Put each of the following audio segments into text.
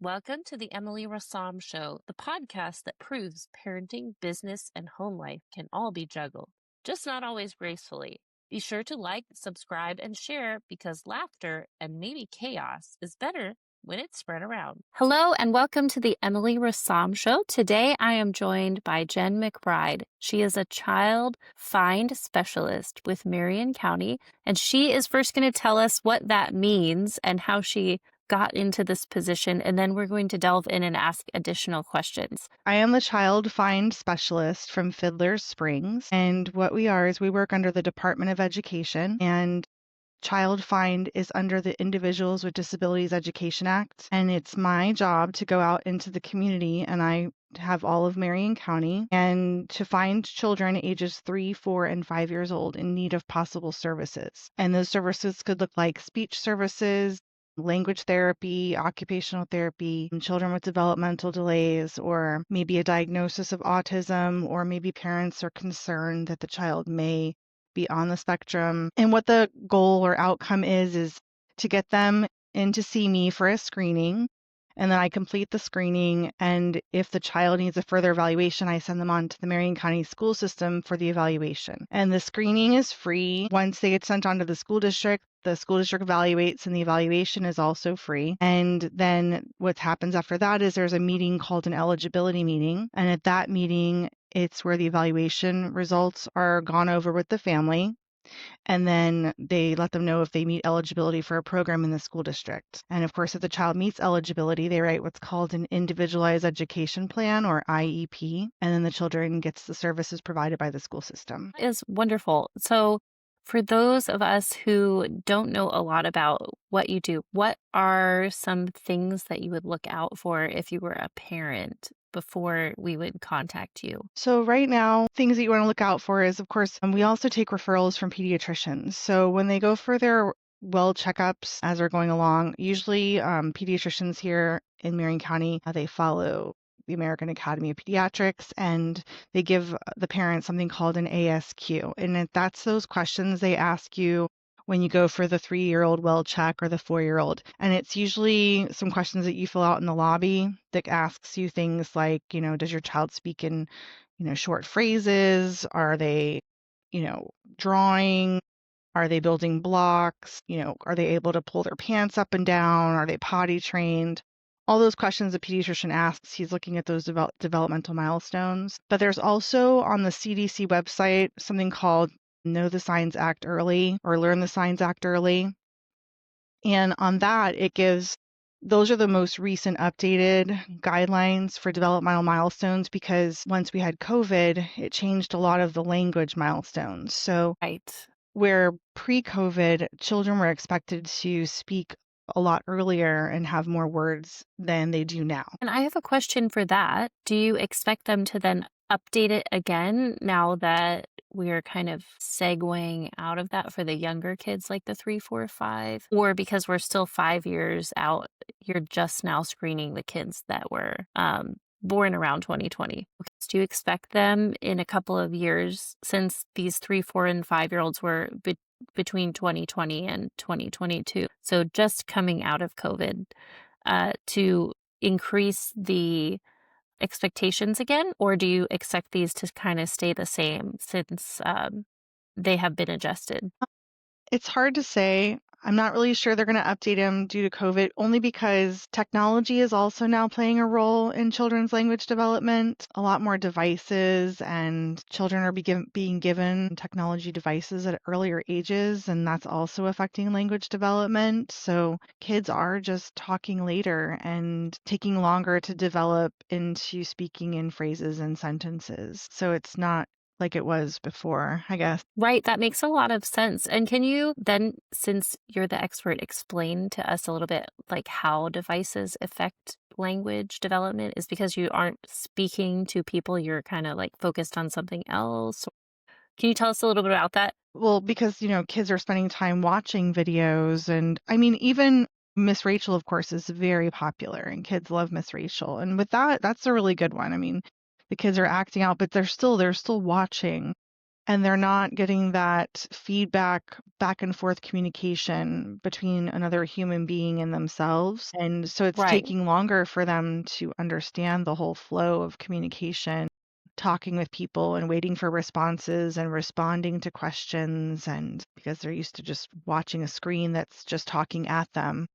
Welcome to the Emily Rassam Show, the podcast that proves parenting, business, and home life can all be juggled, just not always gracefully. Be sure to like, subscribe, and share because laughter and maybe chaos is better when it's spread around. Hello, and welcome to the Emily Rassam Show. Today I am joined by Jen McBride. She is a child find specialist with Marion County, and she is first going to tell us what that means and how she got into this position, and then we're going to delve in and ask additional questions. I am the child find specialist from Fiddler Springs, and what we are is we work under the Department of Education, and Child Find is under the Individuals with Disabilities Education Act, and it's my job to go out into the community, and I have all of Marion County, and to find children ages 3, 4, and 5 years old in need of possible services. And those services could look like speech services, language therapy, occupational therapy, children with developmental delays, or maybe a diagnosis of autism, or maybe parents are concerned that the child may be on the spectrum. And what the goal or outcome is to get them in to see me for a screening. And then I complete the screening. And if the child needs a further evaluation, I send them on to the Marion County school system for the evaluation. And the screening is free. Once they get sent on to the school district evaluates, and the evaluation is also free. And then what happens after that is there's a meeting called an eligibility meeting. And at that meeting, it's where the evaluation results are gone over with the family. And then they let them know if they meet eligibility for a program in the school district. And of course, if the child meets eligibility, they write what's called an individualized education plan, or IEP. And then the children gets the services provided by the school system. That is wonderful. So for those of us who don't know a lot about what you do, what are some things that you would look out for if you were a parent before we would contact you? So right now, things that you want to look out for is, of course, we also take referrals from pediatricians. So when they go for their well checkups as they're going along, usually pediatricians here in Marion County, they follow the American Academy of Pediatrics, and they give the parents something called an ASQ. And that's those questions they ask you when you go for the 3-year-old well check or the 4-year-old. And it's usually some questions that you fill out in the lobby that asks you things like, does your child speak in, short phrases? Are they, drawing? Are they building blocks? Are they able to pull their pants up and down? Are they potty trained? All those questions the pediatrician asks, he's looking at those developmental milestones. But there's also on the CDC website something called Know the Signs Act Early, or Learn the Signs Act Early. And on that, it gives, those are the most recent updated guidelines for developmental milestones, because once we had COVID, it changed a lot of the language milestones. So Right. where pre-COVID, children were expected to speak a lot earlier and have more words than they do now. And I have a question for that. Do you expect them to then update it again now that we're kind of segueing out of that for the younger kids, like the 3, 4, 5? Or because we're still 5 years out, you're just now screening the kids that were born around 2020? Do you expect them in a couple of years, since these 3, 4, and 5-year-olds were between 2020 and 2022, so just coming out of COVID, to increase the expectations again? Or do you expect these to kind of stay the same since they have been adjusted? It's hard to say. I'm not really sure they're going to update them due to COVID, only because technology is also now playing a role in children's language development. A lot more devices, and children are being given technology devices at earlier ages, and that's also affecting language development. So kids are just talking later and taking longer to develop into speaking in phrases and sentences. So it's not like it was before, I guess. Right, that makes a lot of sense. And can you then, since you're the expert, explain to us a little bit like how devices affect language development? Is because you aren't speaking to people, you're kind of like focused on something else? Can you tell us a little bit about that? Well, because, kids are spending time watching videos, and I mean, even Miss Rachel, of course, is very popular, and kids love Miss Rachel. And with that, that's a really good one. I mean, the kids are acting out, but they're still watching and they're not getting that feedback, back and forth communication between another human being and themselves. And so it's Right. taking longer for them to understand the whole flow of communication, talking with people and waiting for responses and responding to questions. And because they're used to just watching a screen that's just talking at them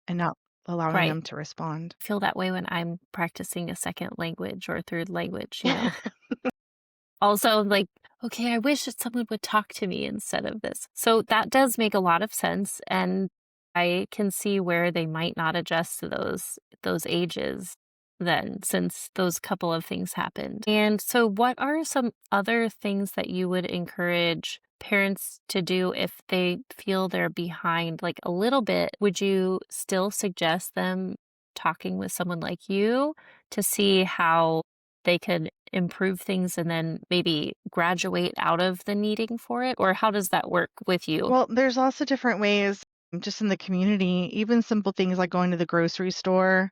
and not allowing Right. them to respond. I feel that way when I'm practicing a second language or third language, you know. Also, like, okay, I wish that someone would talk to me instead of this. So that does make a lot of sense, and I can see where they might not adjust to those ages then, since those couple of things happened. And so what are some other things that you would encourage parents to do if they feel they're behind like a little bit? Would you still suggest them talking with someone like you to see how they could improve things and then maybe graduate out of the needing for it? Or how does that work with you? Well, there's also different ways just in the community, even simple things like going to the grocery store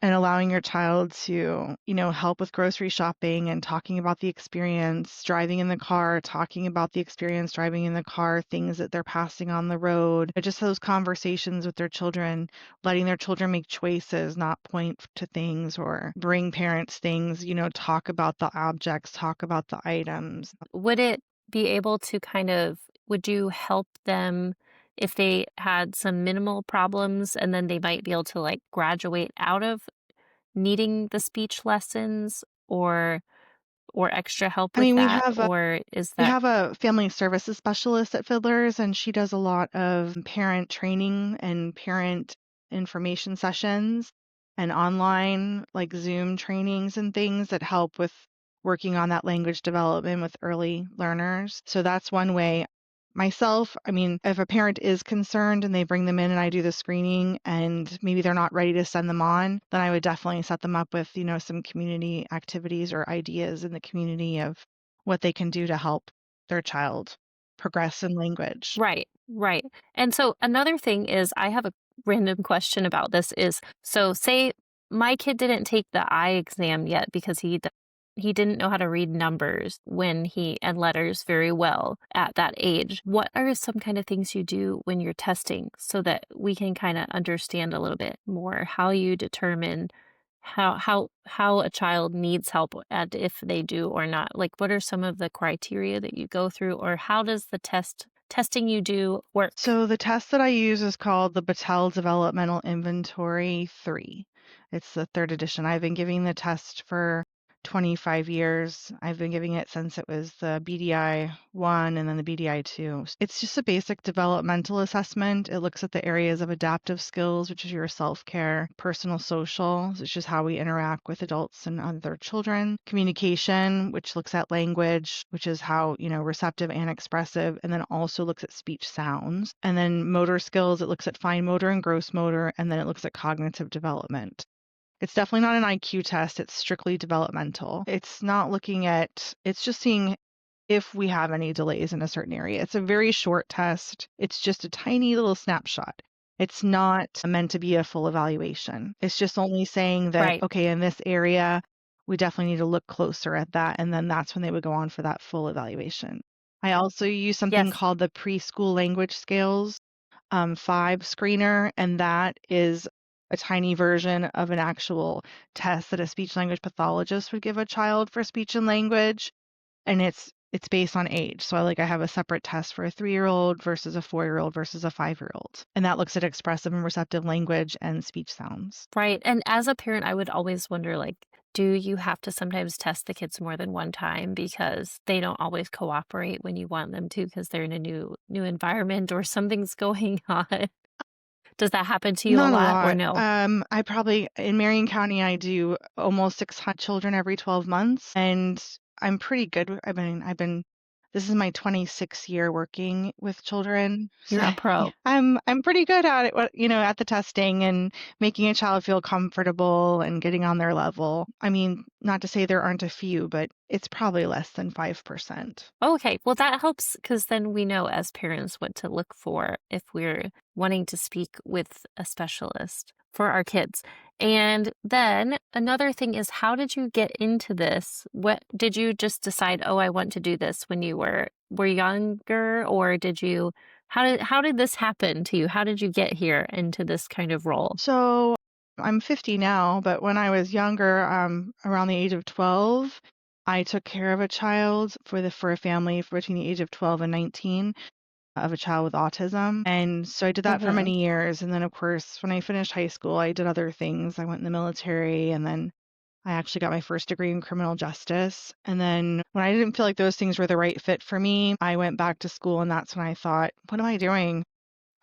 and allowing your child to, help with grocery shopping and talking about the experience, driving in the car, talking about the experience driving in the car, things that they're passing on the road, just those conversations with their children, letting their children make choices, not point to things or bring parents things, talk about the objects, talk about the items. Would it be able to would you help them if they had some minimal problems and then they might be able to like graduate out of needing the speech lessons or extra help I with mean, that? Or is we that have a family services specialist at Fiddlers, and she does a lot of parent training and parent information sessions and online, like Zoom trainings and things that help with working on that language development with early learners. So that's one way. Myself, I mean, if a parent is concerned and they bring them in and I do the screening and maybe they're not ready to send them on, then I would definitely set them up with, some community activities or ideas in the community of what they can do to help their child progress in language. right, right. And so another thing is I have a random question about this is so say my kid didn't take the eye exam yet because he didn't know how to read numbers when he and letters very well at that age. What are some kind of things you do when you're testing so that we can kind of understand a little bit more how you determine how a child needs help and if they do or not? Like what are some of the criteria that you go through or how does the testing you do work? So the test that I use is called the Battelle Developmental Inventory 3. It's the third edition. I've been giving the test for 25 years. I've been giving it since it was the BDI 1 and then the BDI 2. It's just a basic developmental assessment. It looks at the areas of adaptive skills, which is your self-care, personal social, which is how we interact with adults and other children, communication, which looks at language, which is how, receptive and expressive, and then also looks at speech sounds. And then motor skills, it looks at fine motor and gross motor, and then it looks at cognitive development. It's definitely not an IQ test. It's strictly developmental. It's not looking at, it's just seeing if we have any delays in a certain area. It's a very short test. It's just a tiny little snapshot. It's not meant to be a full evaluation. It's just only saying that, Right. okay, in this area, we definitely need to look closer at that. And then that's when they would go on for that full evaluation. I also use something Yes. called the preschool language scales 5 screener, and that is a tiny version of an actual test that a speech language pathologist would give a child for speech and language, and it's based on age. So I have a separate test for a 3-year-old versus a 4-year-old versus a 5-year-old, and that looks at expressive and receptive language and speech sounds. Right. And as a parent, I would always wonder like, do you have to sometimes test the kids more than one time because they don't always cooperate when you want them to because they're in a new environment or something's going on? Does that happen to you a Not a lot or lot. no? I probably in Marion County, I do almost 600 children every 12 months, and I'm pretty good. This is my 26th year working with children, so You're a yeah, pro. I'm pretty good at it. At the testing and making a child feel comfortable and getting on their level. I mean, not to say there aren't a few, but it's probably less than 5%. Okay, well, that helps because then we know as parents what to look for if we're wanting to speak with a specialist for our kids. And then another thing is, how did you get into this? What did you just decide, "Oh, I want to do this," when you were younger, or did you how did this happen to you? How did you get here into this kind of role? So I'm 50 now, but when I was younger, around the age of 12, I took care of a child for a family between the age of 12 and 19 of a child with autism. And so I did that for Mhm. many years. And then, of course, when I finished high school, I did other things. I went in the military, and then I actually got my first degree in criminal justice. And then when I didn't feel like those things were the right fit for me, I went back to school, and that's when I thought, what am I doing?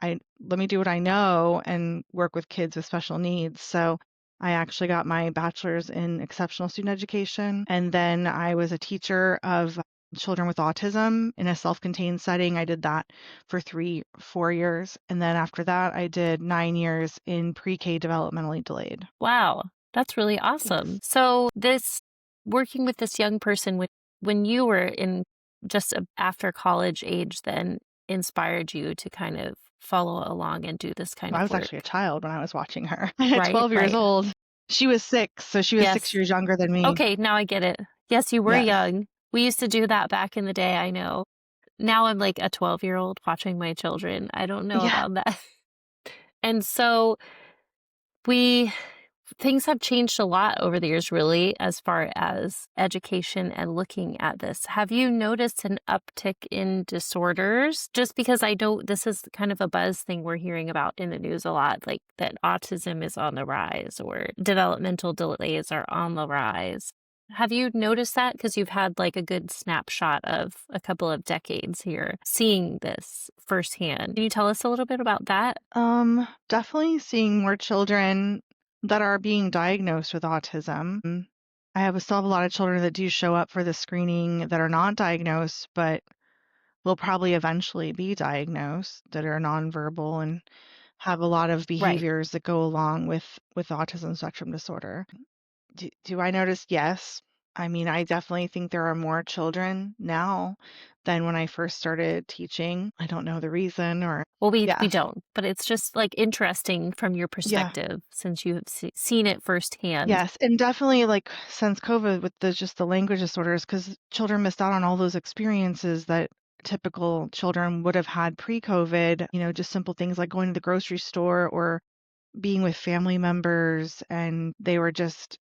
I Let me do what I know and work with kids with special needs. So I actually got my bachelor's in exceptional student education, and then I was a teacher of children with autism in a self-contained setting. I did that for 4 years, and then after that, I did 9 years in pre-K developmentally delayed. Wow, that's really awesome. Yes. So this working with this young person when you were in just after college age then inspired you to kind of follow along and do this kind I of was actually a work. child when I was watching her at Right, 12 years right. old. She was 6, so she was 6 Yes. years younger than me. Okay, now I get it. Yes, you were Yes. young. We used to do that back in the day, I know. Now I'm like a 12-year-old watching my children. I don't know Yeah. about that. And so we things have changed a lot over the years, really, as far as education and looking at this. Have you noticed an uptick in disorders? Just because I know this is kind of a buzz thing we're hearing about in the news a lot, like that autism is on the rise or developmental delays are on the rise. Have you noticed that? Because you've had like a good snapshot of a couple of decades here seeing this firsthand. Can you tell us a little bit about that? Definitely seeing more children that are being diagnosed with autism. Still have a lot of children that do show up for the screening that are not diagnosed, but will probably eventually be diagnosed, that are nonverbal and have a lot of Right. behaviors that go along with autism spectrum disorder. Do I notice? Yes. I mean, I definitely think there are more children now than when I first started teaching. I don't know the reason, or Well, we yes. don't, but it's just, like, interesting from your Yeah. perspective since you have seen it firsthand. Yes, and definitely, like, since COVID with the language disorders, because children missed out on all those experiences that typical children would have had pre-COVID, just simple things like going to the grocery store or being with family members, and they were just,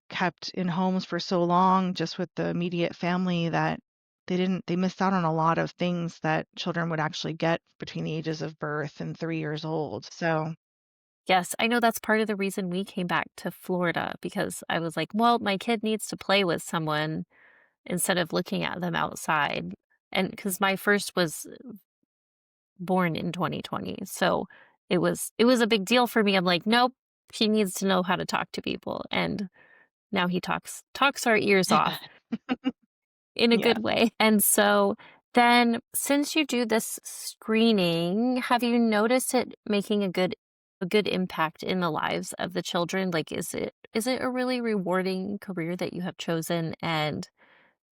kept in homes for so long just with the immediate family that they missed out on a lot of things that children would actually get between the ages of birth and 3 years old. So, Yes, I know that's part of the reason we came back to Florida because I was like, "Well, my kid needs to play with someone instead of looking at them outside." And because my first was born in 2020, so it was a big deal for me. I'm like, "Nope, he needs to know how to talk to people," and now he talks our ears I off. bet. In a Yeah. good way. And so then since you do this screening, have you noticed it making a good impact in the lives of the children? Like is it a really rewarding career that you have chosen and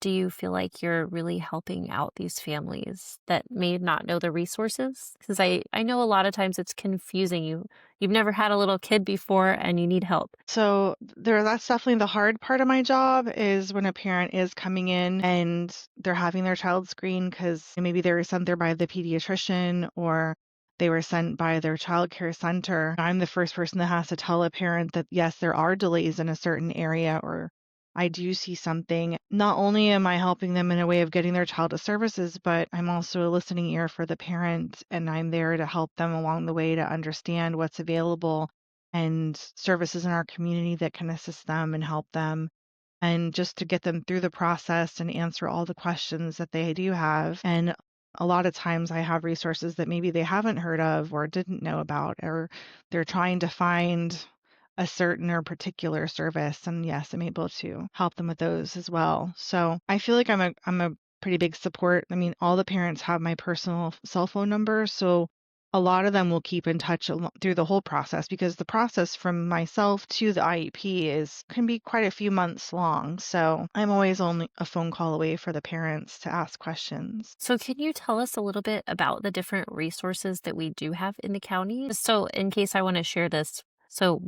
do you feel like you're really helping out these families that may not know the resources? Because I know a lot of times it's confusing. You've never had a little kid before and you need help. So that's definitely the hard part of my job, is when a parent is coming in and they're having their child screened because maybe they were sent there by the pediatrician or they were sent by their child care center. I'm the first person that has to tell a parent that yes, there are delays in a certain area, or I do see something. Not only am I helping them in a way of getting their child to services, but I'm also a listening ear for the parent, and I'm there to help them along the way to understand what's available and services in our community that can assist them and help them, and just to get them through the process and answer all the questions that they do have. And a lot of times I have resources that maybe they haven't heard of or didn't know about, or they're trying to find a certain or particular service. And yes, I'm able to help them with those as well. So I feel like I'm a pretty big support. I mean, all the parents have my personal cell phone number, so a lot of them will keep in touch through the whole process, because the process from myself to the IEP is can be quite a few months long. So I'm always only a phone call away for the parents to ask questions. So, can you tell us a little bit about the different resources that we do have in the county? So, in case I want to share this, so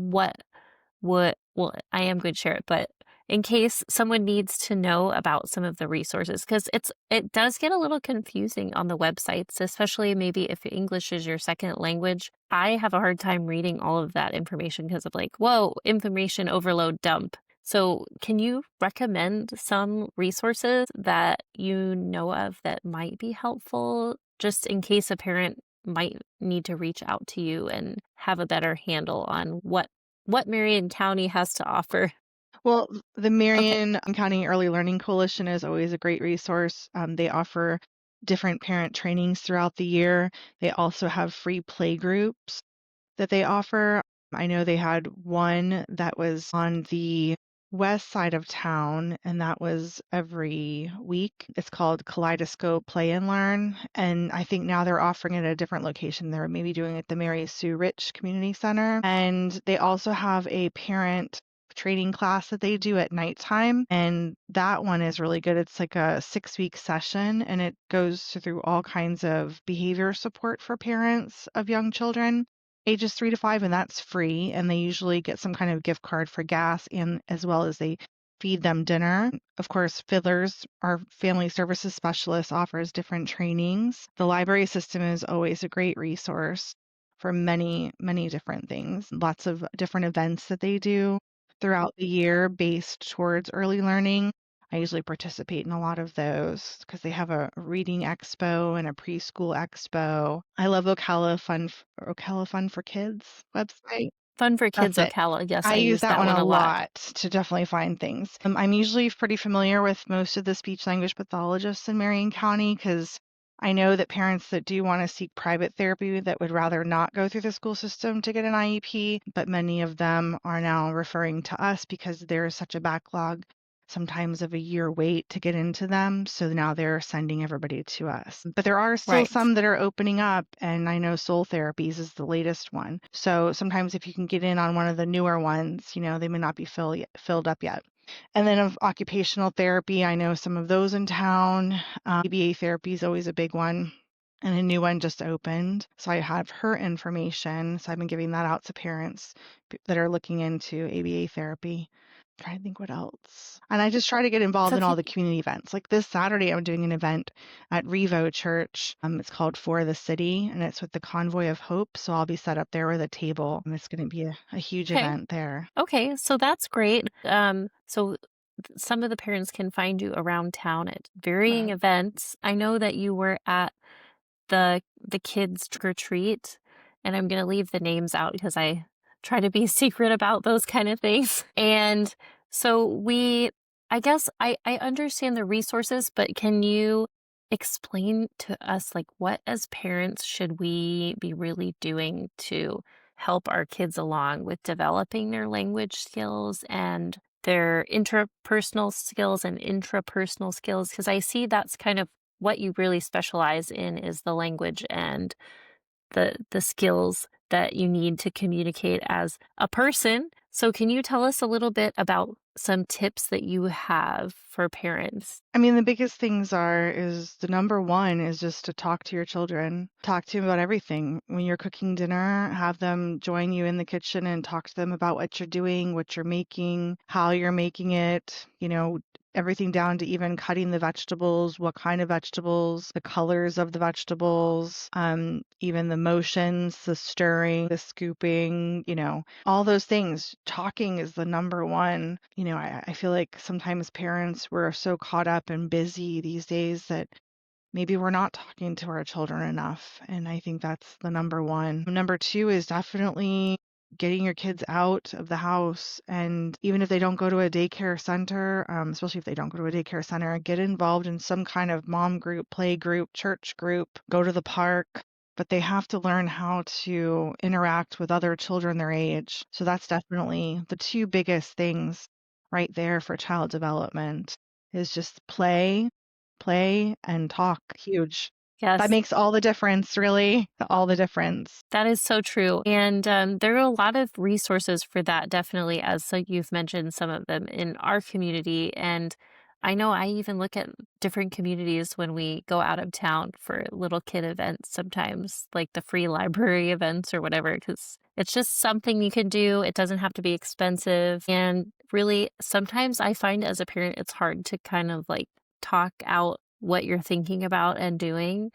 I am going to share it, but in case someone needs to know about some of the resources, because it does get a little confusing on the websites, especially maybe if English is your second language. I have a hard time reading all of that information because of like, whoa, information overload dump. So, can you recommend some resources that you know of that might be helpful, just in case a parent might need to reach out to you and have a better handle on what Marion County has to offer? Well, the Okay. Marion County Early Learning Coalition is always a great resource. They offer different parent trainings throughout the year. They also have free play groups that they offer. I know they had one that was on the west side of town, and that was every week. It's called Kaleidoscope Play and Learn. And I think now they're offering it at a different location. They're maybe doing it at the Mary Sue Rich Community Center. And they also have a parent training class that they do at nighttime. And that one is really good. It's like a 6 week session, and it goes through all kinds of behavior support for parents of young children ages 3 to 5, and that's free. And they usually get some kind of gift card for gas, and as well as they feed them dinner. Of course, Fiddlers, our family services specialist, offers different trainings. The library system is always a great resource for many, many different things. Lots of different events that they do throughout the year based towards early learning. I usually participate in a lot of those because they have a reading expo and a preschool expo. I love Ocala Fun for Kids website. Fun for That's Kids it. Ocala. Yes, I I use use that that one one a a lot. lot to definitely find things. I'm usually pretty familiar with most of the speech language pathologists in Marion County because I know that parents that do want to seek private therapy that would rather not go through the school system to get an IEP, but many of them are now referring to us because there is such a backlog, sometimes of a year wait to get into them. So now they're sending everybody to us. But there are still Right. some that are opening up, and I know Soul Therapies is the latest one. So sometimes if you can get in on one of the newer ones, they may not be filled up yet. And then of occupational therapy, I know some of those in town. ABA therapy is always a big one. And a new one just opened. So I have her information. So I've been giving that out to parents that are looking into ABA therapy. Trying to think what else. And I just try to get It's involved in all okay. the community events. Like this Saturday, I'm doing an event at Revo Church. It's called For the City, and it's with the Convoy of Hope. So I'll be set up there with a table, and it's going to be a huge Okay. event there. Okay, so that's great. So some of the parents can find you around town at varying Right. events. I know that you were at the kids trick or treat, and I'm gonna leave the names out because I try to be secret about those kind of things. And so I guess I understand the resources, but can you explain to us like what as parents should we be really doing to help our kids along with developing their language skills and their interpersonal skills and intrapersonal skills? Because I see that's kind of what you really specialize in is the language and the skills that you need to communicate as a person. So can you tell us a little bit about some tips that you have for parents? I mean, the biggest things is the number one is just to talk to your children. Talk to them about everything. When you're cooking dinner, have them join you in the kitchen and talk to them about what you're doing, what you're making, how you're making it, everything down to even cutting the vegetables, what kind of vegetables, the colors of the vegetables, even the motions, the stirring, the scooping, all those things. Talking is the number one. I feel like sometimes parents, we're so caught up and busy these days that maybe we're not talking to our children enough. And I think that's the number one. Number two is definitely getting your kids out of the house. And even if they don't go to a daycare center, especially if they don't go to a daycare center, get involved in some kind of mom group, play group, church group, go to the park. But they have to learn how to interact with other children their age. So that's definitely the two biggest things right there for child development is just play and talk. Huge. That Yes, makes all the difference, really, all the difference. that is so true. And there are a lot of resources for that, definitely, as so you've mentioned some of them in our community. And I know I even look at different communities when we go out of town for little kid events sometimes, like the free library events or whatever, because it's just something you can do. It doesn't have to be expensive. And really, sometimes I find as a parent, it's hard to kind of like talk out what you're thinking about and doing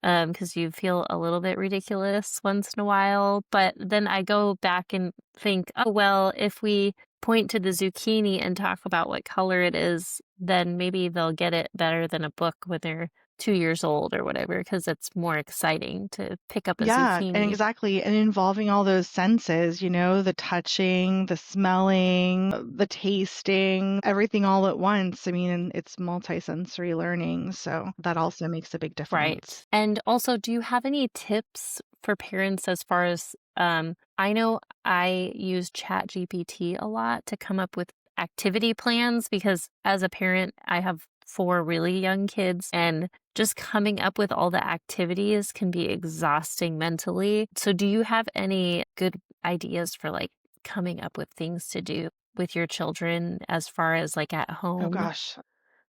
because you feel a little bit ridiculous once in a while. But then I go back and think, oh, well, if we point to the zucchini and talk about what color it is, then maybe they'll get it better than a book when they're 2 years old or whatever, because it's more exciting to pick up a Yeah, and zucchini. exactly. And involving all those senses, the touching, the smelling, the tasting, everything all at once. I mean, and it's multisensory learning. So that also makes a big difference. Right. And also, do you have any tips for parents as far as I know I use ChatGPT a lot to come up with activity plans because as a parent, I have four really young kids and just coming up with all the activities can be exhausting mentally. So do you have any good ideas for like coming up with things to do with your children as far as like at Oh home gosh.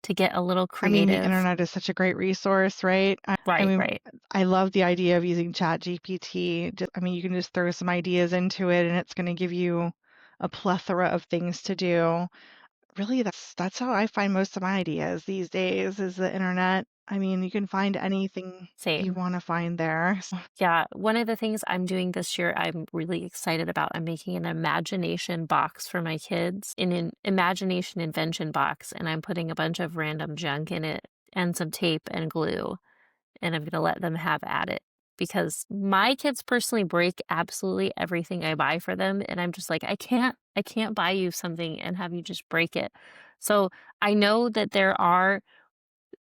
to get a little I mean, the creative? internet is such a great resource, right? I Right, mean, right. I love the idea of using ChatGPT. I mean, you can just throw some ideas into it and it's going to give you a plethora of things to do. Really, that's how I find most of my ideas these days is the internet. I mean, you can find anything you Same. want to find there. So, Yeah, one of the things I'm doing this year, I'm really excited about. I'm making an imagination box for my kids, in an imagination invention box, and I'm putting a bunch of random junk in it and some tape and glue, and I'm going to let them have at it because my kids personally break absolutely everything I buy for them, and I'm just like, I can't buy you something and have you just break it. So I know that there are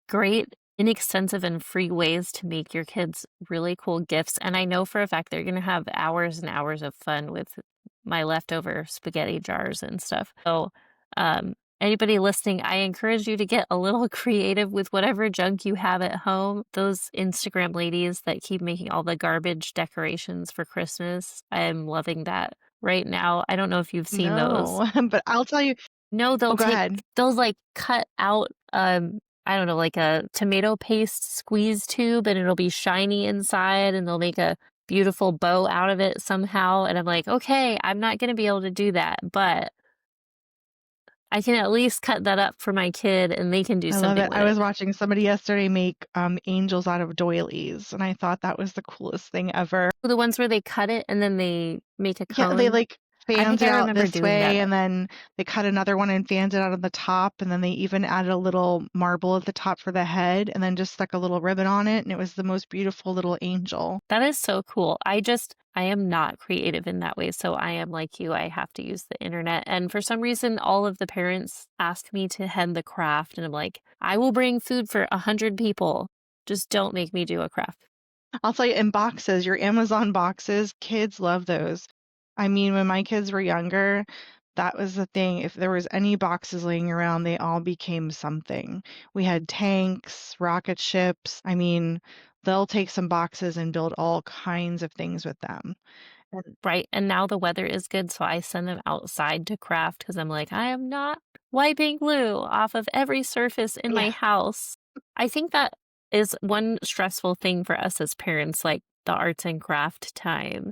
great, inexpensive, and free ways to make your kids really cool gifts, and I know for a fact they're gonna have hours and hours of fun with my leftover spaghetti jars and stuff. So, anybody listening, I encourage you to get a little creative with whatever junk you have at home. Those Instagram ladies that keep making all the garbage decorations for Christmas, I am loving that right now. I don't know if you've seen those. no, but I'll tell you. No, Oh, go ahead. they'll, like, cut out, I don't know, like a tomato paste squeeze tube, and it'll be shiny inside, and they'll make a beautiful bow out of it somehow, and I'm like, "Okay, I'm not gonna be able to do that, but I can at least cut that up for my kid, and they can do I love something it. with I it." was watching somebody yesterday make angels out of doilies, and I thought that was the coolest thing ever. The ones where they cut it and then they make a Yeah, they cone? like I fanned think it I out remember this doing that. way, and then they cut another one and fanned it out on the top, and then they even added a little marble at the top for the head, and then just stuck a little ribbon on it, and it was the most beautiful little angel. That is so cool. I am not creative in that way. So I am like you. I have to use the internet. And for some reason, all of the parents ask me to head the craft. And I'm like, I will bring food for 100 people. Just don't make me do a craft. I'll tell you, in boxes, your Amazon boxes, kids love those. I mean, when my kids were younger, that was the thing. If there was any boxes laying around, they all became something. We had tanks, rocket ships. I mean, they'll take some boxes and build all kinds of things with them. And Right. And now the weather is good. So I send them outside to craft because I'm like, I am not wiping glue off of every surface in my yeah, house. I think that is one stressful thing for us as parents, like the arts and craft time.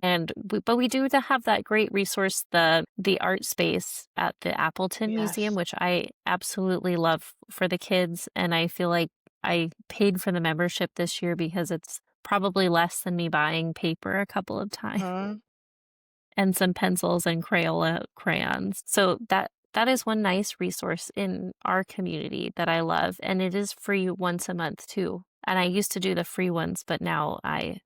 But we do to have that great resource, the art space at the Appleton Museum, yes. which I absolutely love for the kids. And I feel like I paid for the membership this year because it's probably less than me buying paper a couple of times Uh-huh. and some pencils and Crayola crayons. So that is one nice resource in our community that I love, and it is free once a month too. And I used to do the free ones, but now I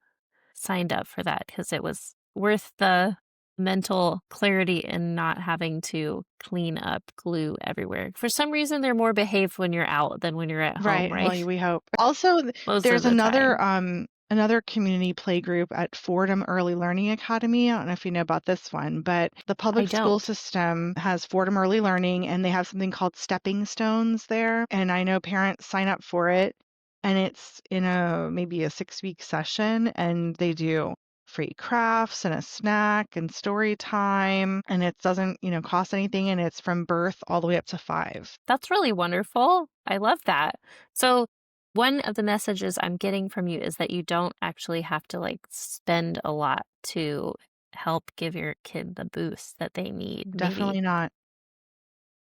signed up for that because it was worth the mental clarity and not having to clean up glue everywhere. For some reason, they're more behaved when you're out than when you're at home, Right. Well, right? we hope. Also, Most of there's the time. another community play group at Fordham Early Learning Academy. I don't know if you know about this one, but the I public school don't. system has Fordham Early Learning, and they have something called Stepping Stones there. And I know parents sign up for it, and it's in a maybe a 6-week session, and they do free crafts and a snack and story time, and it doesn't, cost anything, and it's from birth all the way up to 5. That's really wonderful. I love that. So, one of the messages I'm getting from you is that you don't actually have to like spend a lot to help give your kid the boost that they need. Maybe. Definitely not.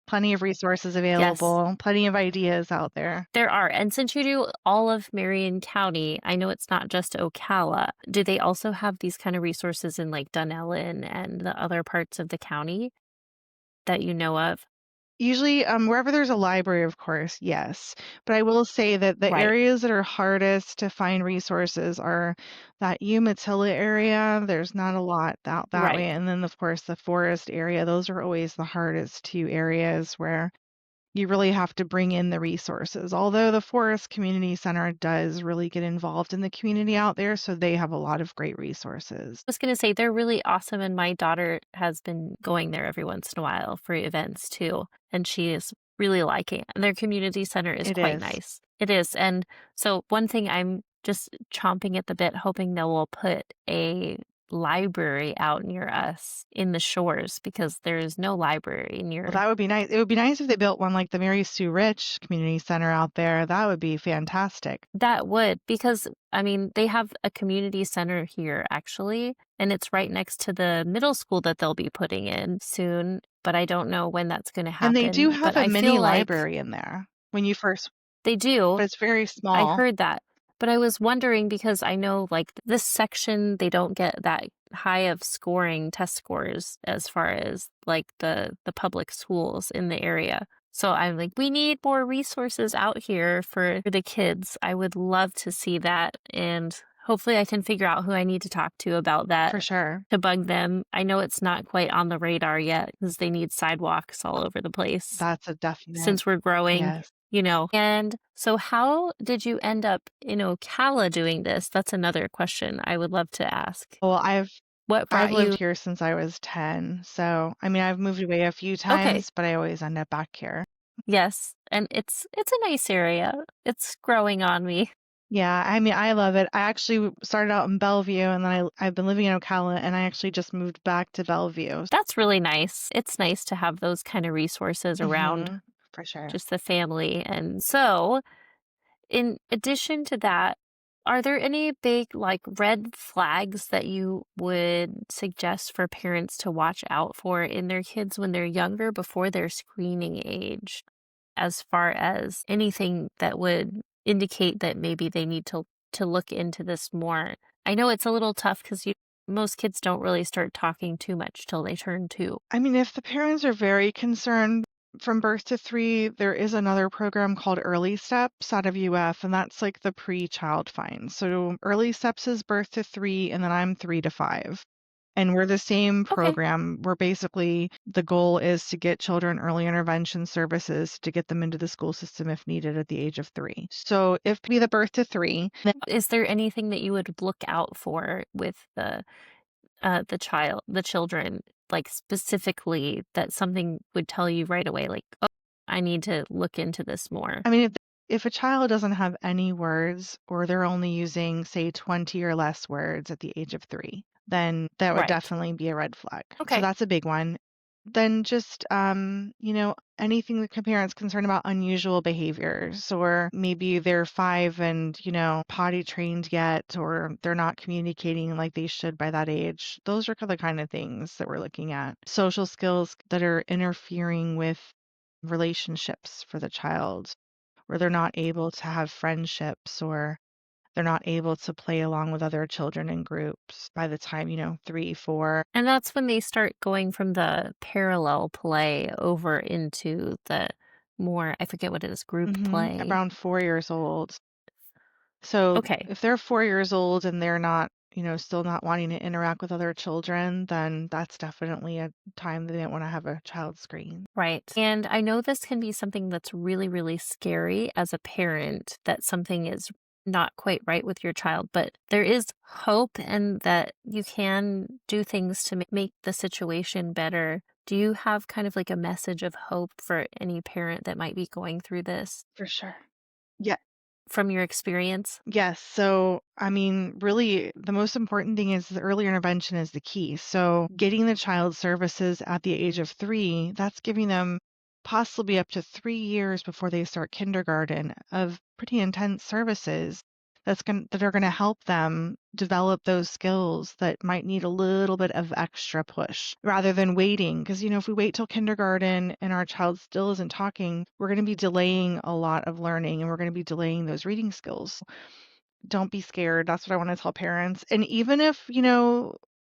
Plenty of resources Yes, available, plenty of ideas out there. there are. And since you do all of Marion County, I know it's not just Ocala. Do they also have these kind of resources in like Dunellen and the other parts of the county that you know of? Usually, wherever there's a library, of course, yes. But I will say that the Right, areas that are hardest to find resources are that Umatilla area. There's not a lot out that right. way. And then, of course, the forest area. Those are always the hardest two areas where you really have to bring in the resources. Although the Forest Community Center does really get involved in the community out there, so they have a lot of great resources. Was gonna say they're really awesome, and my daughter has been going there every once in a while for events too, and she is really liking it. And their community center is It quite is. nice. It is, and so one thing I'm just chomping at the bit, hoping they will put a library out near us in the shores because there is no library Well, near. that would be nice. It would be nice if they built one like the Mary Sue Rich Community Center out there. That would be fantastic. That would, because, I mean, they have a community center here actually, and it's right next to the middle school that they'll be putting in soon, but I don't know when that's gonna And they do happen, have but a I mini feel like library in there when you first, they do. but it's very I small. heard that, but I was wondering because I know, like, this section, they don't get that high of scoring test scores as far as, like, the public schools in the area. So I'm like, "We need more resources out here for the kids." I would love to see that, and hopefully I can figure out who I need to talk to about For that sure. to bug them. I know it's not quite on the radar yet because they need sidewalks all over the place That's a definite since we're growing, yes. you know. And so how did you end up in Ocala doing this? That's another question I would love to ask. Well, What I've brought lived you? here since I was 10. So, I mean, I've moved away a few Okay. times, but I always end up back here. Yes, and it's a nice area. It's growing on me. Yeah, I mean, I love it. I actually started out in Bellevue, and then I've been living in Ocala, and I actually just moved back to Bellevue. That's really nice. It's nice to have those kind of resources around Mhm. For sure. just the family. And so, in addition to that, are there any big, like, red flags that you would suggest for parents to watch out for in their kids when they're younger before their screening age, as far as anything that would indicate that maybe they need to look into this more? I know it's a little tough because most kids don't really start talking too much till they turn 2. I mean, if the parents are very concerned from birth to 3, there is another program called Early Steps out of UF, and that's like the pre-child find. So Early Steps is birth to 3, and then I'm 3 to 5. And we're the same Okay. program. We're basically the goal is to get children early intervention services to get them into the school system if needed at the age of 3. So if be the birth to 3, then Is there anything that you would look out for with the children, like, specifically that something would tell you right away, like, "Oh, I need to look into this more." I mean, if a child doesn't have any words or they're only using, say, 20 or less words at the age of 3, then that would Right. definitely be a red flag. So Okay. that's a big one. Then just, anything that parents concerned about unusual behaviors, or maybe they're 5 and, potty trained yet, or they're not communicating like they should by that age. Those are the kind of things that we're looking at. Social skills that are interfering with relationships for the child, where they're not able to have friendships or they're not able to play along with other children in groups by the time, 3, 4. And that's when they start going from the parallel play over into the more, I forget what it is, group play. Around 4 years old. So Okay. if they're 4 years old and they're not, still not wanting to interact with other children, then that's definitely a time they don't want to have a child screen. Right. And I know this can be something that's really, really scary as a parent, that something is not quite right with your child, but there is hope and that you can do things to make the situation better. Do you have kind of like a message of hope for any parent that might be going through this? For sure. Yeah. from your experience? Yes. So, I mean, really, the most important thing is the early intervention is the key. So, getting the child services at the age of 3, that's giving them possibly up to 3 years before they start kindergarten of pretty intense services that are going to help them develop those skills that might need a little bit of extra push rather than waiting. Because, if we wait till kindergarten and our child still isn't talking, we're going to be delaying a lot of learning and we're going to be delaying those reading skills. Don't be scared. That's what I want to tell parents. And even if,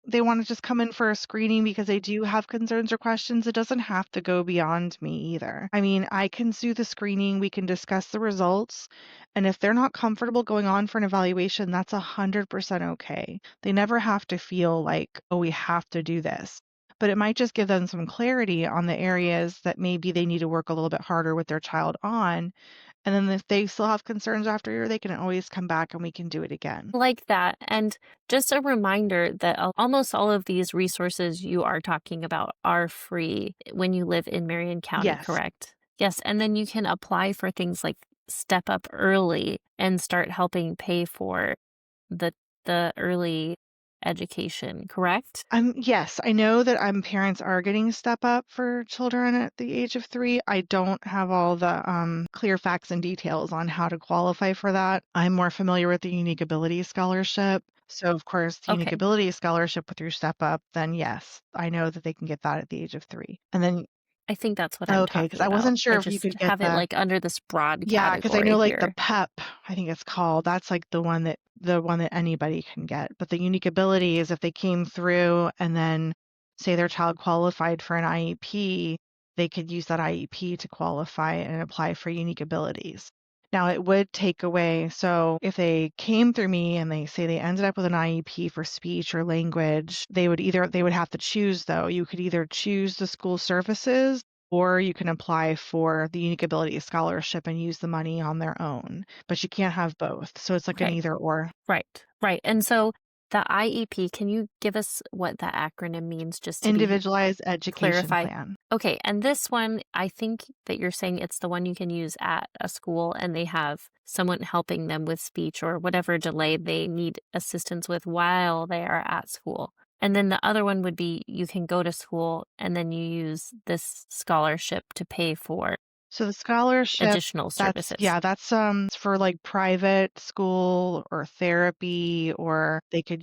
they want to just come in for a screening because they do have concerns or questions, it doesn't have to go beyond me either. I mean, I can do the screening, we can discuss the results, and if they're not comfortable going on for an evaluation, that's 100% okay. They never have to feel like, oh, we have to do this. But it might just give them some clarity on the areas that maybe they need to work a little bit harder with their child on, and then if they still have concerns after a year, they can always come back and we can do it again. Like that. And just a reminder that almost all of these resources you are talking about are free when you live in Marion County, Yes. correct? Yes. And then you can apply for things like Step Up Early and start helping pay for the early education, correct? Yes, I know that parents are getting Step Up for children at the age of 3. I don't have all the clear facts and details on how to qualify for that. I'm more familiar with the Unique Ability Scholarship. So, of course, the Unique Okay. Ability Scholarship with your Step Up, then yes, I know that they can get that at the age of 3. And then, I think that's what I'm okay, because talking I about. wasn't sure I if you just could get have it the. like under this broad Yeah, because I know category like the here. PEP, I think it's called, that's like the one that anybody can get. But the unique ability is if they came through and then say their child qualified for an IEP, they could use that IEP to qualify and apply for unique abilities. Now it would take away, so if they came through me and they say they ended up with an IEP for speech or language, they would have to choose though. You could either choose the school services or you can apply for the Unique Ability Scholarship and use the money on their own, but you can't have both. So it's like an Okay. either or. Right. Right. And so the IEP, can you give us what that acronym means just to be Individualized Education clarified? Plan. Okay. And this one, I think that you're saying it's the one you can use at a school and they have someone helping them with speech or whatever delay they need assistance with while they are at school. And then the other one would be you can go to school and then you use this scholarship to pay for So the scholarship, additional that's services. yeah, that's it's for like private school or therapy, or they could,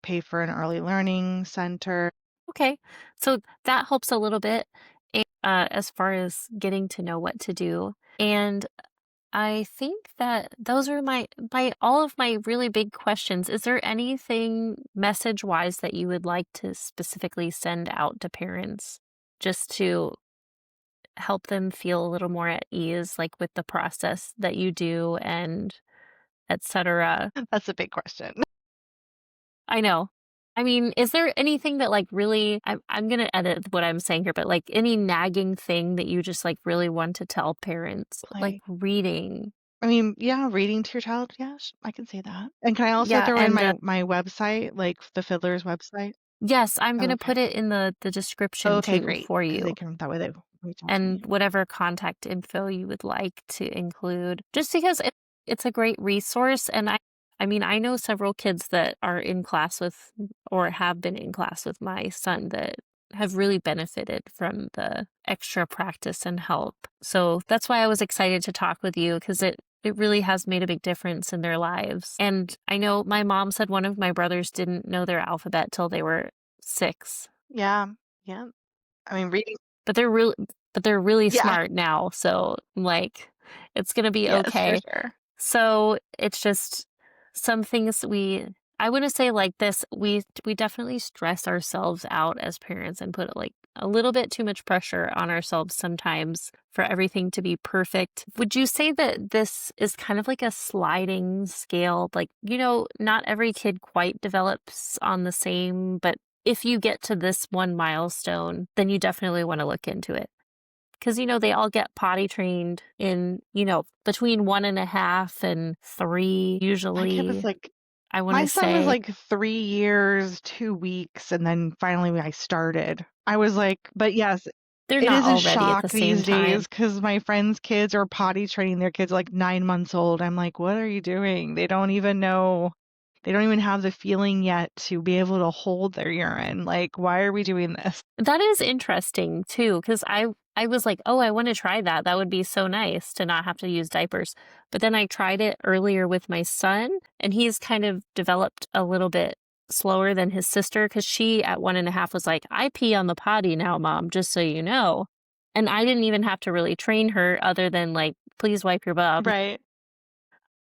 pay for an early learning center. Okay. So that helps a little bit as far as getting to know what to do. And I think that those are my all of my really big questions. Is there anything message wise that you would like to specifically send out to parents just to help them feel a little more at ease, like with the process that you do and etc.? That's a big question. I know. I mean, is there anything that like really I'm gonna edit what I'm saying here, but like any nagging thing that you just like really want to tell parents, like Like, reading? I mean, yeah, reading to your child. Yeah, I can say that. And can I also Yeah, throw in and my website, like the Fiddler's website? yes, I'm gonna Okay. put it in the description Okay, too great. for Because you. they can that way they reach out to me. And whatever contact info you would like to include, just because it's a great resource. And I mean, I know several kids that are in class with or have been in class with my son that have really benefited from the extra practice and help. So that's why I was excited to talk with you because it really has made a big difference in their lives. And I know my mom said one of my brothers didn't know their alphabet till they were 6. Yeah. Yeah. I mean, reading. But they're really Yeah. smart now, so, like, it's gonna be Yes, for okay. sure. So, it's just some things I wanna say like this, we definitely stress ourselves out as parents and put, like, a little bit too much pressure on ourselves sometimes for everything to be perfect. Would you say that this is kind of like a sliding scale? Like, not every kid quite develops on the same, but if you get to this one milestone, then you definitely wanna look into it. Because, they all get potty trained in, between 1.5 and 3 My kid was usually, like I my wanna son was say. like 3 years, 2 weeks, and then finally I started. I was like, but yes. They're It not is a all ready at the shock same these time. days because my friends' kids are potty training their kids like 9 months old. I'm like, what are you doing? They don't even know. They don't even have the feeling yet to be able to hold their urine. Like, why are we doing this? That is interesting too, because I was like, "Oh, I wanna try that. That would be so nice to not have to use diapers." But then I tried it earlier with my son, and he's kind of developed a little bit slower than his sister, because she, at 1.5, was like, "I pee on the potty now, mom, just so you know." And I didn't even have to really train her other than, like, "Please wipe your bum." Right.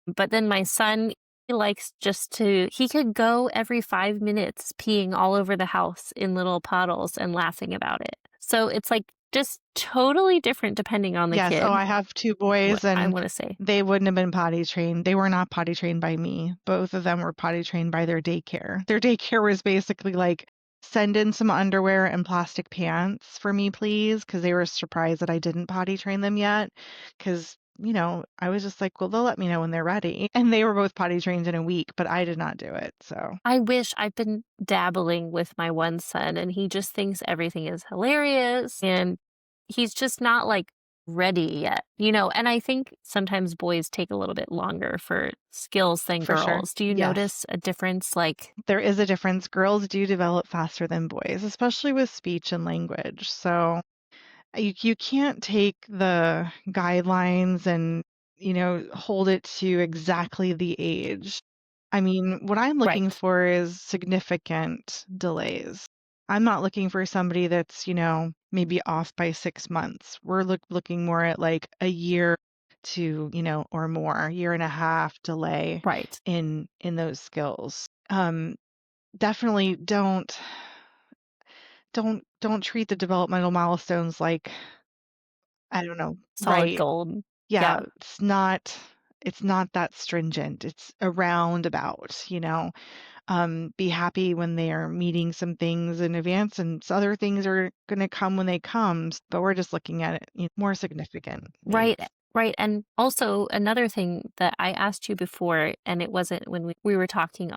But then my son, he likes just to he could go every 5 minutes peeing all over the house in little puddles and laughing about it. So it's, like, just totally different depending on the Yes. Oh, kid, I have two what boys I and wanna say. they wouldn't have been potty trained. They were not potty trained by me. Both of them were potty trained by their daycare. Their daycare was basically like, send in some underwear and plastic pants for me, please, because they were surprised that I didn't potty train them yet. Because, I was just like, well, they'll let me know when they're ready. And they were both potty trained in a week, but I did not do it. So, I wish I've been dabbling with my one son, and he just thinks everything is hilarious, and he's just not, like, ready yet, and I think sometimes boys take a little bit longer for skills than for sure. girls. Do you Yes. notice a difference, like There is a difference. Girls do develop faster than boys, especially with speech and language. So, you can't take the guidelines and, hold it to exactly the age. I mean, what I'm looking Right, for is significant delays. I'm not looking for somebody that's, maybe off by 6 months. We're looking more at like a year to, or more, year and a half delay right. in those skills. Definitely don't treat the developmental milestones like, I don't know, Solid right. gold. Yeah, Yeah, it's not that stringent. It's a roundabout, be happy when they're meeting some things in advance and other things are going to come when they come, but we're just looking at it, more significant needs. right, right, and also another thing that I asked you before, and it wasn't when we were talking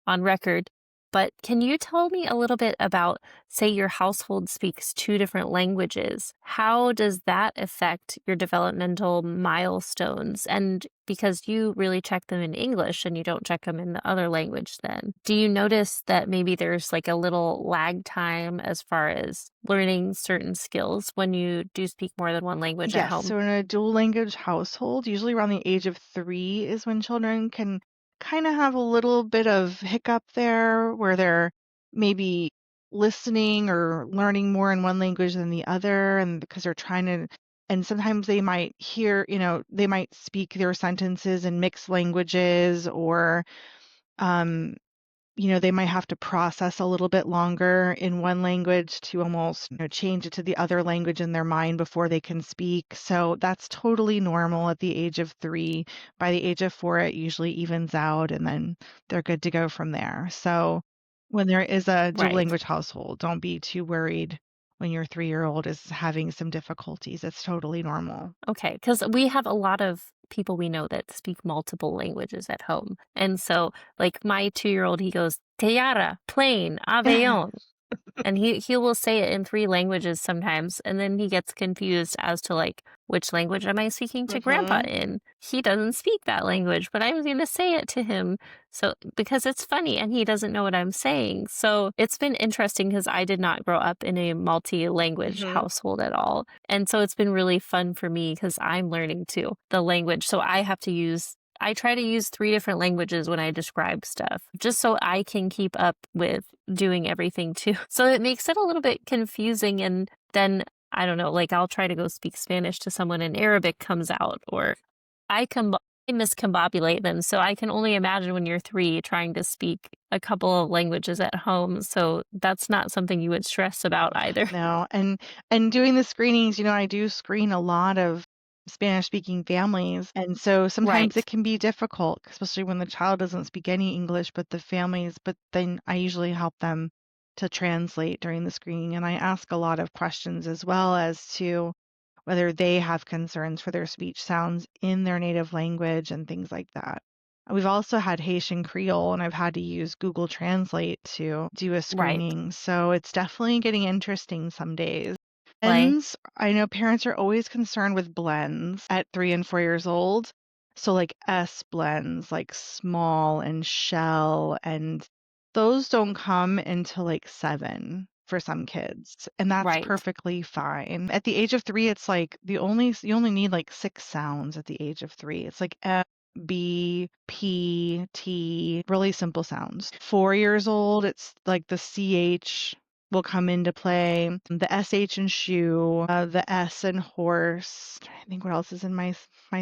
on record, but can you tell me a little bit about, say, your household speaks 2 different languages? How does that affect your developmental milestones? And because you really check them in English and you don't check them in the other language then, do you notice that maybe there's, like, a little lag time as far as learning certain skills when you do speak more than one language at Yes, home? so in a dual language household, usually around the age of 3 is when children can kind of have a little bit of hiccup there where they're maybe listening or learning more in one language than the other, and because they're trying to, and sometimes they might hear, they might speak their sentences in mixed languages or um, they might have to process a little bit longer in one language to almost, change it to the other language in their mind before they can speak. So that's totally normal at the age of 3. By the age of 4, it usually evens out and then they're good to go from there. So when there is a dual Right. language household, don't be too worried when your 3-year-old is having some difficulties. It's totally normal. Okay, because we have a lot of people we know that speak multiple languages at home. And so, like, my 2-year-old, he goes, "Tiara, plane, avion." And he will say it in 3 languages sometimes, and then he gets confused as to, like, which language am I speaking to grandpa hmm in? He doesn't speak that language, but I'm gonna say it to him, so because it's funny and he doesn't know what I'm saying. So, it's been interesting because I did not grow up in a multi-language hmm household at all, and so it's been really fun for me because 'cause I'm learning too, the language, so I try to use 3 different languages when I describe stuff, just so I can keep up with doing everything too. So it makes it a little bit confusing, and then, I don't know, like, I'll try to go speak Spanish to someone and Arabic comes out, or I miscombobulate them, so I can only imagine when you're 3 trying to speak a couple of languages at home, so that's not something you would stress about either. No, and doing the screenings, I do screen a lot of Spanish speaking families, and so sometimes Right, it can be difficult, especially when the child doesn't speak any English, but then I usually help them to translate during the screening, and I ask a lot of questions as well as to whether they have concerns for their speech sounds in their native language and things like that. We've also had Haitian Creole, and I've had to use Google Translate to do a right. screening. So it's definitely getting interesting some days. Play. Blends, I know parents are always concerned with blends at 3 and 4 years old. So, like, S blends, like small and shell, and those don't come until, like, 7 for some kids, and that's Right. perfectly fine. At the age of 3, it's like you only need, like, 6 sounds at the age of 3. It's like M, B, P, T, really simple sounds. 4 years old, it's like the CH will come into play, the SH in shoe, the S in horse. I think what else is in my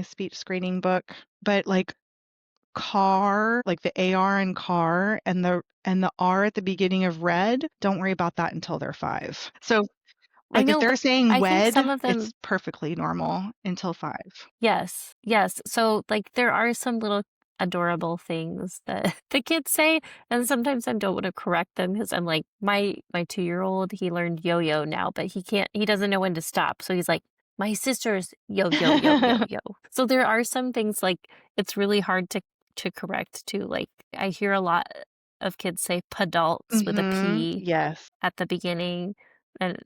speech screening book, but like car, like the AR in car and the R at the beginning of red, don't worry about that until they're 5. So I like if know, they're but saying I think some wed, of them. it's perfectly normal until 5. Yes, yes. So, like, there are some little adorable things that the kids say, and sometimes I don't wanna correct them because 'cause I'm like, my two-year-old, he learned yo-yo now, but he doesn't know when to stop, so he's like, "My sister's yo, yo, yo, yo, yo." So there are some things, like, it's really hard to correct too, like, I hear a lot of kids say "padults" with a Mhm. P Yes. at the beginning, and,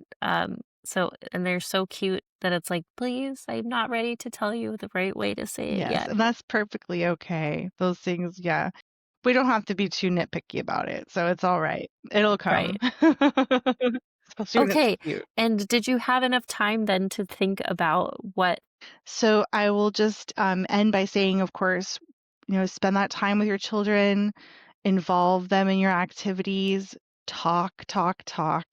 and they're so cute that it's like, "Please, I'm not ready to tell you the right way to say it Yes, yet." and that's perfectly okay. Those things, yeah. We don't have to be too nitpicky about it, so it's all right. It'll Right. come. Especially when it's Okay, cute. and did you have enough time then to think about what. So I will just end by saying, of course, spend that time with your children, involve them in your activities, talk, talk, talk,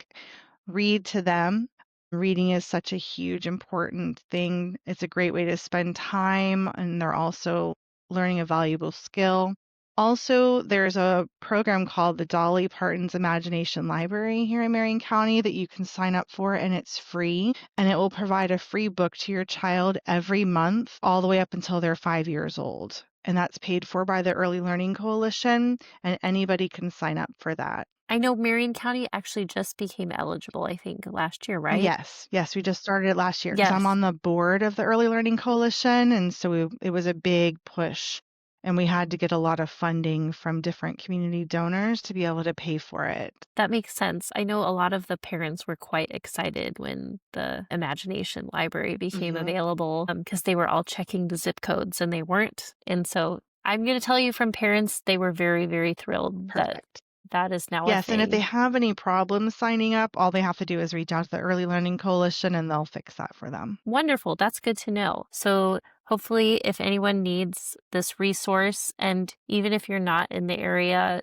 read to them. Reading is such a huge, important thing. It's a great way to spend time, and they're also learning a valuable skill. Also, there's a program called the Dolly Parton's Imagination Library here in Marion County that you can sign up for, and it's free. And it will provide a free book to your child every month, all the way up until they're 5 years old. And that's paid for by the Early Learning Coalition, and anybody can sign up for that. I know Marion County actually just became eligible, I think, last year, right? Yes, yes, we just started it last year because I'm Yes. on the board of the Early Learning Coalition, and so it was a big push, and we had to get a lot of funding from different community donors to be able to pay for it. That makes sense. I know a lot of the parents were quite excited when the Imagination Library became Mhm. available, because they were all checking the zip codes and they weren't. And so I'm gonna tell you from parents, they were very, very thrilled that Perfect. that is now a Yes, and if they thing. have any problems signing up, all they have to do is reach out to the Early Learning Coalition, and they'll fix that for them. Wonderful. That's good to know. So hopefully if anyone needs this resource, and even if you're not in the area,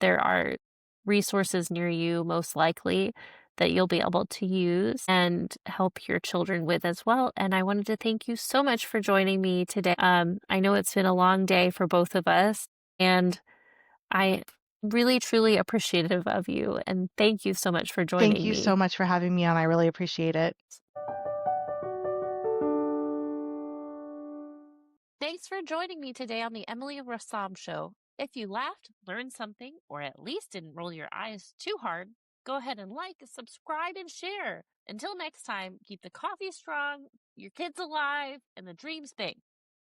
there are resources near you most likely that you'll be able to use and help your children with as well. And I wanted to thank you so much for joining me today. I know it's been a long day for both of us, and I really truly appreciative of you, and thank you so much for Thank joining you so me. much for having me on. I really appreciate it. Thanks for joining me today on the Emily Rassam Show. If you laughed, learned something, or at least didn't roll your eyes too hard, go ahead and like, subscribe, and share. Until next time, keep the coffee strong, your kids alive, and the dreams big.